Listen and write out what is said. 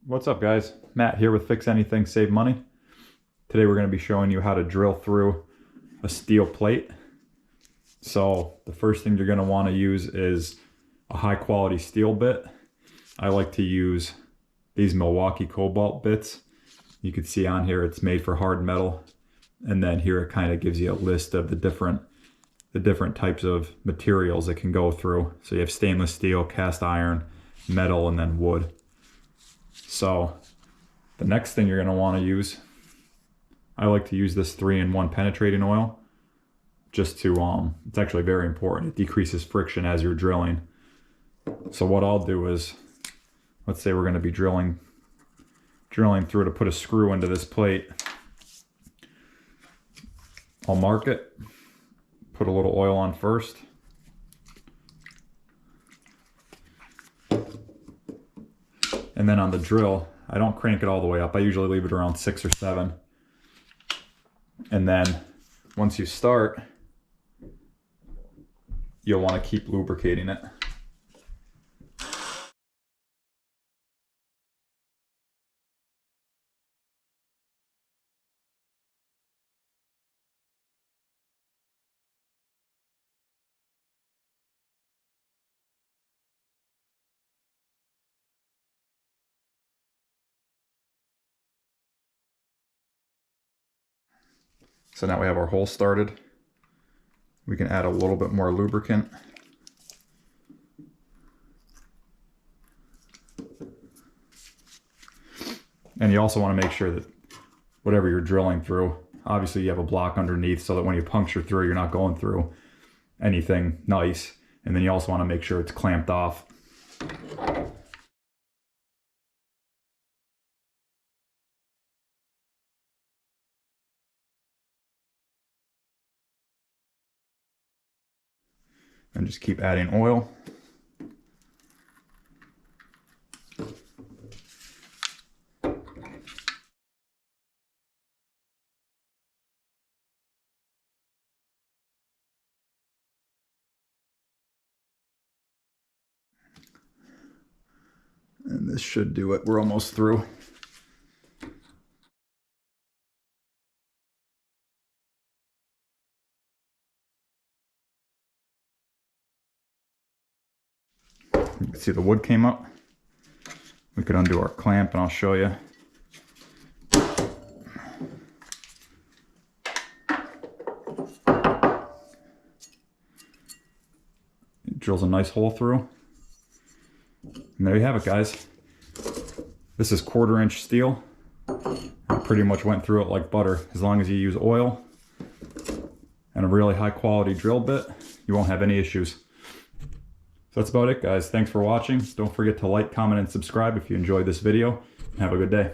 What's up, guys? Matt here with Fix Anything Save Money. Today we're going to be showing you how to drill through a steel plate. So the first thing you're going to want to use is a high quality steel bit. I like to use these Milwaukee Cobalt bits. You can see on here it's made for hard metal, and then here it kind of gives you a list of the different types of materials it can go through. So you have stainless steel, cast iron, metal, and then wood. So the next thing you're going to want to use, I like to use this 3-in-1 penetrating oil just to, it's actually very important. It decreases friction as you're drilling. So what I'll do is, let's say we're going to be drilling through to put a screw into this plate. I'll mark it, put a little oil on first. And then on the drill, I don't crank it all the way up. I usually leave it around 6 or 7. And then once you start, you'll want to keep lubricating it. So now we have our hole started. We can add a little bit more lubricant. And you also want to make sure that whatever you're drilling through, obviously you have a block underneath so that when you puncture through, you're not going through anything nice. And then you also want to make sure it's clamped off. And just keep adding oil. And this should do it. We're almost through. You can see the wood came up. We could undo our clamp and I'll show you. It drills a nice hole through. And there you have it, guys. This is 1/4-inch steel. I pretty much went through it like butter. As long as you use oil and a really high quality drill bit, you won't have any issues. So that's about it, guys. Thanks for watching. Don't forget to like, comment, and subscribe if you enjoyed this video. Have a good day.